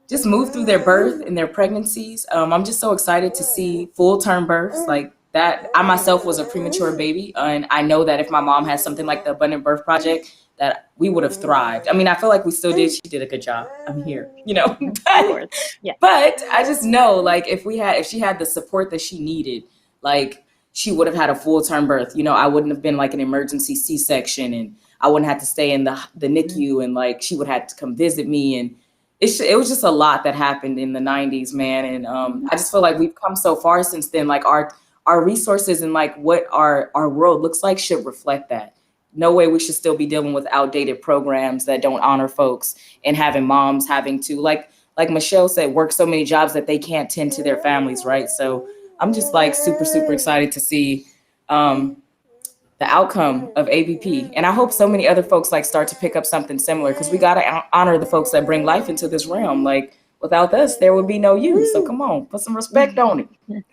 just move through their birth and their pregnancies. I'm just so excited to see full-term births like that. I myself was a premature baby, and I know that if my mom had something like the Abundant Birth Project, that we would have thrived. I mean, I feel like we still did. She did a good job. I'm here, but, Yeah. But I just know, like, if she had the support that she needed, like, she would have had a full-term birth. I wouldn't have been like an emergency C-section, and I wouldn't have to stay in the NICU, and like she would have to come visit me, and it was just a lot that happened in the 90s, man. And I just feel like we've come so far since then. Like our resources and like what our world looks like should reflect that. No way we should still be dealing with outdated programs that don't honor folks, and having moms having to, like Michelle said, work so many jobs that they can't tend to their families, right? So I'm just like super, super excited to see the outcome of ABP. And I hope so many other folks like start to pick up something similar, because we got to honor the folks that bring life into this realm. Like, without us, there would be no you. So come on, put some respect on it.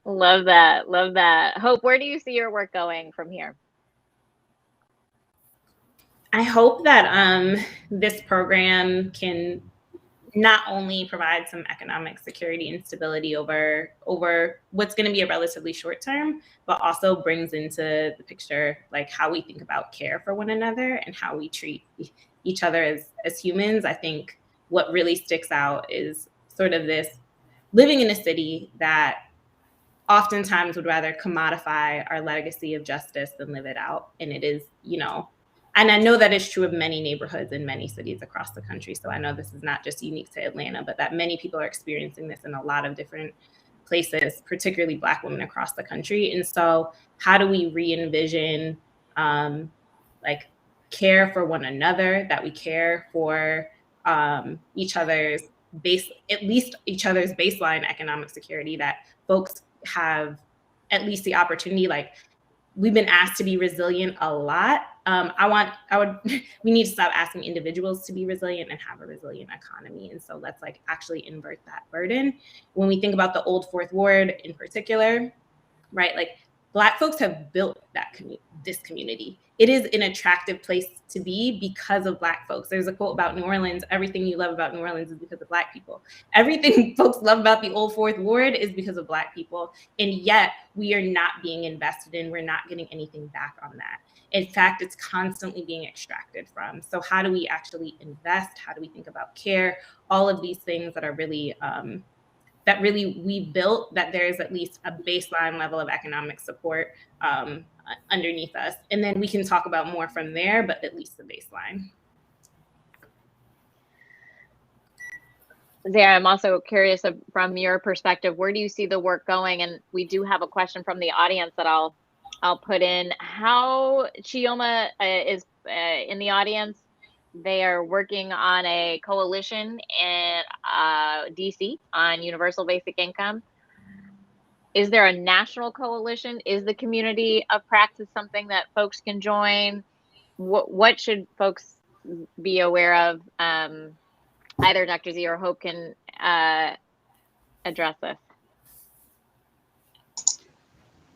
Love that. Love that. Hope, where do you see your work going from here? I hope that this program can not only provide some economic security and stability over what's going to be a relatively short term, but also brings into the picture like how we think about care for one another and how we treat each other as humans. I think what really sticks out is sort of this living in a city that oftentimes would rather commodify our legacy of justice than live it out. And it is, and I know that is true of many neighborhoods in many cities across the country. So I know this is not just unique to Atlanta, but that many people are experiencing this in a lot of different places, particularly Black women across the country. And so how do we re-envision like care for one another, that we care for each other's at least each other's baseline economic security, that folks have at least the opportunity. Like, we've been asked to be resilient a lot. We need to stop asking individuals to be resilient and have a resilient economy. And so let's like actually invert that burden. When we think about the Old Fourth Ward in particular, right? Like Black folks have built this community. It is an attractive place to be because of Black folks. There's a quote about New Orleans: everything you love about New Orleans is because of Black people. Everything folks love about the Old Fourth Ward is because of Black people. And yet we are not being invested in, we're not getting anything back on that. In fact, it's constantly being extracted from. So how do we actually invest? How do we think about care? All of these things that are really, that really we built, that there is at least a baseline level of economic support underneath us. And then we can talk about more from there, but at least the baseline. Zara, I'm also curious from your perspective, where do you see the work going? And we do have a question from the audience that I'll put in. How Chioma is in the audience. They are working on a coalition in DC on universal basic income. Is there a national coalition? Is the community of practice something that folks can join? What should folks be aware of? Either Dr. Z or Hope can address this.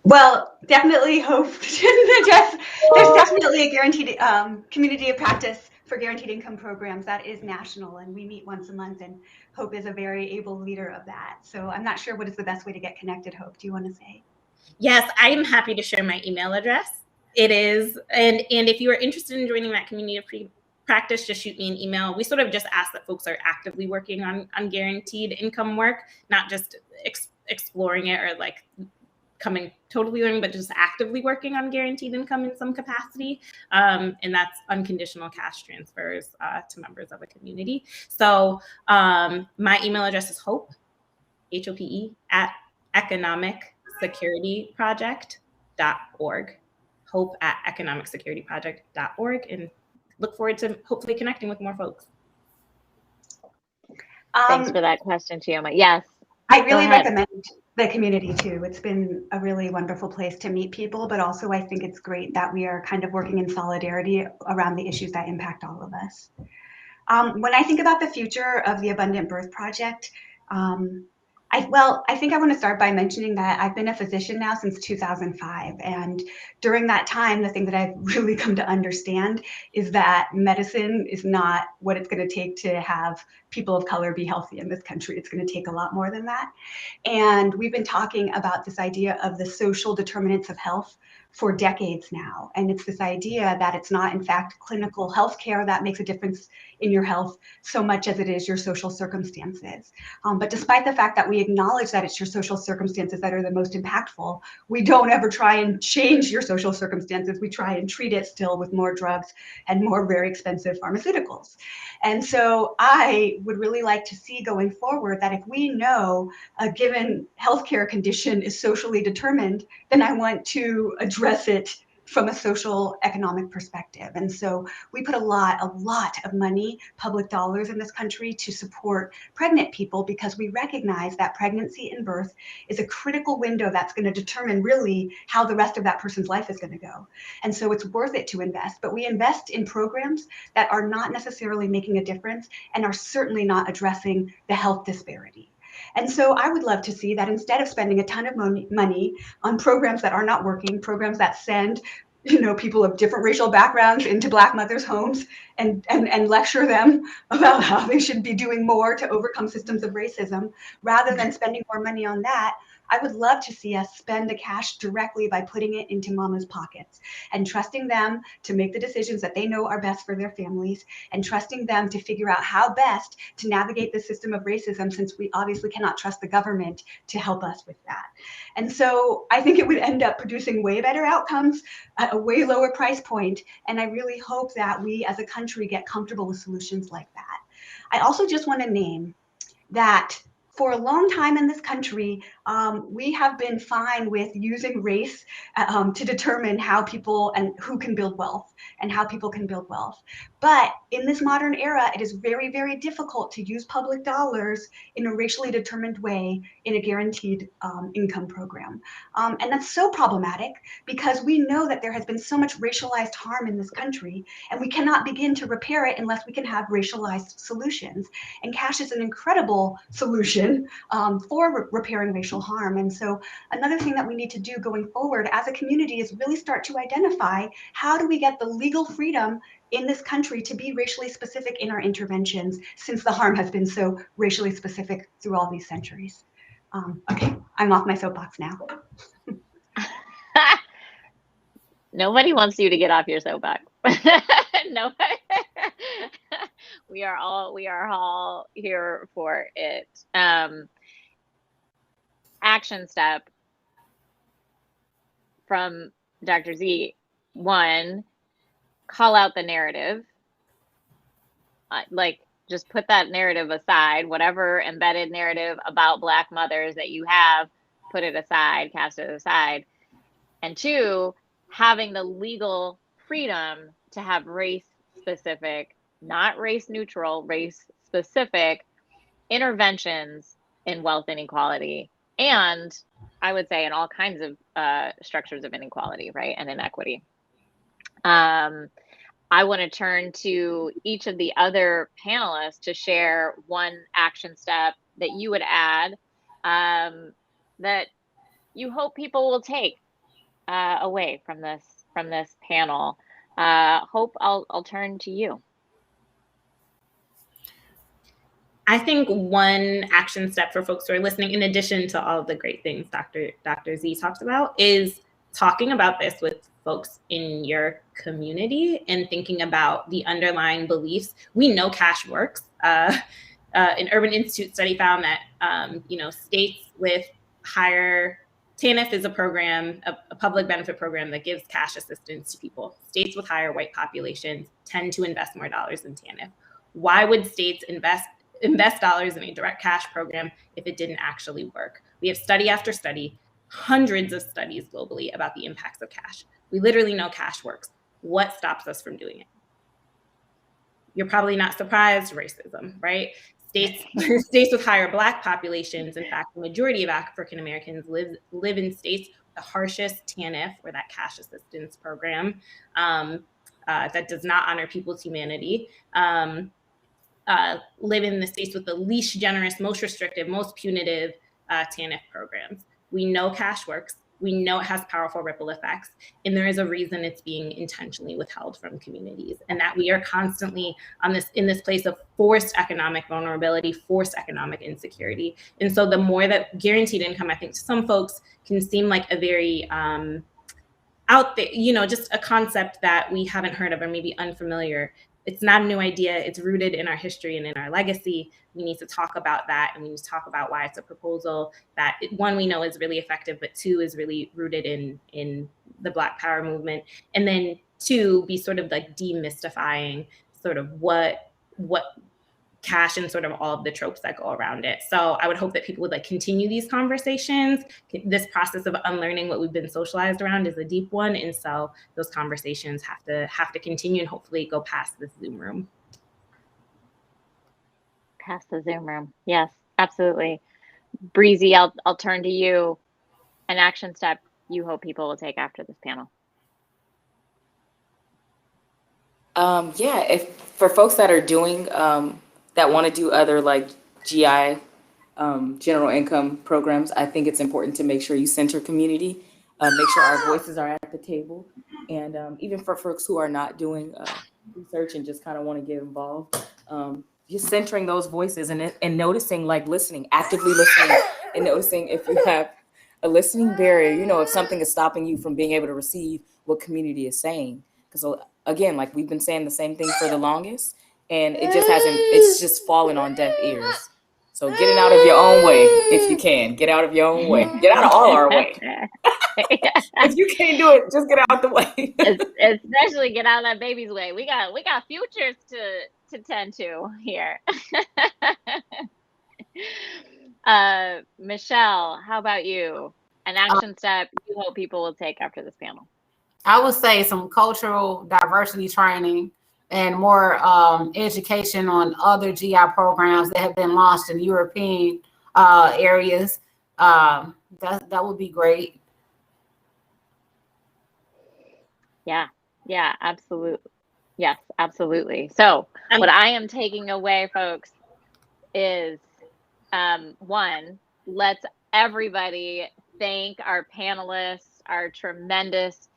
Well, definitely Hope should address. There's definitely a guaranteed community of practice for guaranteed income programs that is national, and we meet once a month, and Hope is a very able leader of that. So I'm not sure what is the best way to get connected. Hope, do you want to say? Yes, I am happy to share my email address. It is, and if you are interested in joining that community of practice, just shoot me an email. We sort of just ask that folks are actively working on guaranteed income work, not just exploring it or like coming totally learning, but just actively working on guaranteed income in some capacity. And that's unconditional cash transfers to members of a community. So my email address is hope, HOPE, at economicsecurityproject.org, hope at economicsecurityproject.org, and look forward to hopefully connecting with more folks. Thanks for that question, Chioma. Yes. I really recommend the community too. It's been a really wonderful place to meet people, but also I think it's great that we are kind of working in solidarity around the issues that impact all of us. When I think about the future of the Abundant Birth Project, I think I want to start by mentioning that I've been a physician now since 2005. And during that time, the thing that I've really come to understand is that medicine is not what it's going to take to have people of color be healthy in this country. It's going to take a lot more than that. And we've been talking about this idea of the social determinants of health for decades now. And it's this idea that it's not, in fact, clinical healthcare that makes a difference in your health so much as it is your social circumstances. But despite the fact that we acknowledge that it's your social circumstances that are the most impactful, we don't ever try and change your social circumstances. We try and treat it still with more drugs and more very expensive pharmaceuticals. And so I would really like to see going forward that if we know a given healthcare condition is socially determined, then I want to address it from a social economic perspective. And so we put a lot of money, public dollars in this country to support pregnant people because we recognize that pregnancy and birth is a critical window that's going to determine really how the rest of that person's life is going to go. And so it's worth it to invest, but we invest in programs that are not necessarily making a difference and are certainly not addressing the health disparity. And so I would love to see that instead of spending a ton of money on programs that are not working, programs that send people of different racial backgrounds into Black mothers' homes and lecture them about how they should be doing more to overcome systems of racism, rather than spending more money on that, I would love to see us spend the cash directly by putting it into mama's pockets and trusting them to make the decisions that they know are best for their families, and trusting them to figure out how best to navigate the system of racism, since we obviously cannot trust the government to help us with that. And so I think it would end up producing way better outcomes at a way lower price point. And I really hope that we as a country get comfortable with solutions like that. I also just want to name that for a long time in this country, we have been fine with using race to determine how people and who can build wealth and how people can build wealth. But in this modern era, it is very, very difficult to use public dollars in a racially determined way in a guaranteed income program. And that's so problematic because we know that there has been so much racialized harm in this country, and we cannot begin to repair it unless we can have racialized solutions. And cash is an incredible solution for repairing racial potential harm. And so another thing that we need to do going forward as a community is really start to identify how do we get the legal freedom in this country to be racially specific in our interventions, since the harm has been so racially specific through all these centuries. Okay, I'm off my soapbox now. Nobody wants you to get off your soapbox. No. We are all here for it. Action step from Dr. Z. One, call out the narrative. Like, just put that narrative aside. Whatever embedded narrative about Black mothers that you have, put it aside, cast it aside. And two, having the legal freedom to have race-specific, not race-neutral, race-specific interventions in wealth inequality, and I would say in all kinds of structures of inequality, right, and inequity. I want to turn to each of the other panelists to share one action step that you would add that you hope people will take away from this panel. Hope, I'll turn to you. I think one action step for folks who are listening, in addition to all of the great things Dr. Z talks about, is talking about this with folks in your community and thinking about the underlying beliefs. We know cash works. An Urban Institute study found that states with higher TANF is a program, a public benefit program that gives cash assistance to people. States with higher white populations tend to invest more dollars in TANF. Why would states invest dollars in a direct cash program if it didn't actually work? We have study after study, hundreds of studies globally about the impacts of cash. We literally know cash works. What stops us from doing it? You're probably not surprised, racism, right? States with higher Black populations, in fact, the majority of African Americans live in states with the harshest TANF, or that cash assistance program, that does not honor people's humanity. Live in the states with the least generous, most restrictive, most punitive TANF programs. We know cash works. We know it has powerful ripple effects, and there is a reason it's being intentionally withheld from communities, and that we are constantly in this place of forced economic vulnerability, forced economic insecurity. And so the more that guaranteed income, I think to some folks can seem like a very out there, just a concept that we haven't heard of or maybe unfamiliar. It's not a new idea. It's rooted in our history and in our legacy. We need to talk about that, and we need to talk about why it's a proposal that, one, we know is really effective, but two, is really rooted in the Black Power movement. And then two, be sort of like demystifying sort of what cash and sort of all of the tropes that go around it. So I would hope that people would continue these conversations. This process of unlearning what we've been socialized around is a deep one. And so those conversations have to continue and hopefully go past this Zoom room. Past the Zoom room. Yes, absolutely. Breezy, I'll turn to you. An action step you hope people will take after this panel. If for folks that are doing that want to do other like GI, general income programs, I think it's important to make sure you center community, make sure our voices are at the table. And even for folks who are not doing research and just kind of want to get involved, just centering those voices and noticing, listening, actively listening, and noticing if you have a listening barrier, if something is stopping you from being able to receive what community is saying. Because again, we've been saying the same thing for the longest, and it's just fallen on deaf ears. So getting out of your own way, if you can, get out of your own way, get out of all our way. If you can't do it, just get out the way. Especially get out of that baby's way. We got futures to tend to here. Michelle, how about you? An action step you hope people will take after this panel? I would say some cultural diversity training and more education on other GI programs that have been launched in European areas. That would be great. Yeah, absolutely. Yes, absolutely. So what I am taking away, folks, is one, let's everybody thank our panelists, our tremendous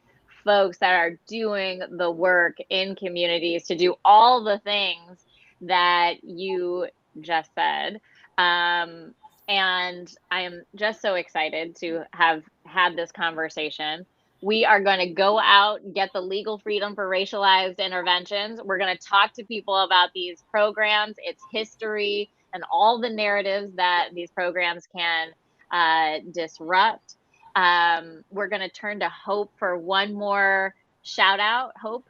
folks that are doing the work in communities to do all the things that you just said. And I am just so excited to have had this conversation. We are going to go out, get the legal freedom for racialized interventions. We're going to talk to people about these programs, its history, and all the narratives that these programs can disrupt. We're going to turn to Hope for one more shout out. Hope.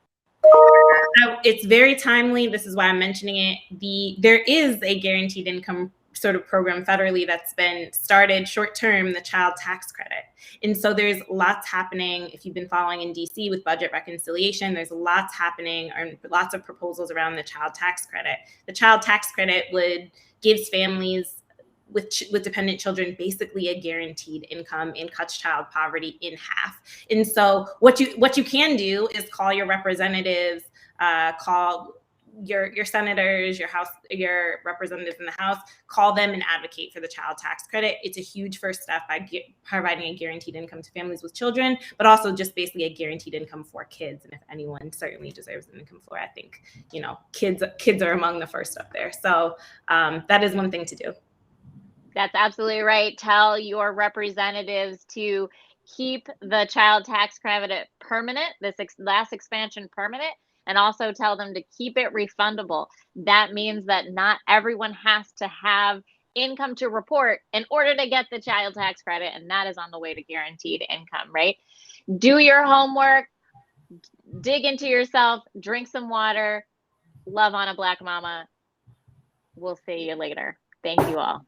It's very timely. This is why I'm mentioning it. There is a guaranteed income sort of program federally that's been started short term, the child tax credit. And so there's lots happening. If you've been following in DC with budget reconciliation, there's lots happening, or lots of proposals around the child tax credit. The child tax credit gives families with dependent children basically a guaranteed income and cuts child poverty in half. And so what you can do is call your representatives, call your senators, your representatives in the House, call them and advocate for the child tax credit. It's a huge first step by providing a guaranteed income to families with children, but also just basically a guaranteed income for kids. And if anyone certainly deserves an income floor, I think, kids are among the first up there. So that is one thing to do. That's absolutely right. Tell your representatives to keep the child tax credit permanent, this last expansion permanent, and also tell them to keep it refundable. That means that not everyone has to have income to report in order to get the child tax credit, and that is on the way to guaranteed income, right? Do your homework, dig into yourself, drink some water, love on a Black mama. We'll see you later. Thank you all.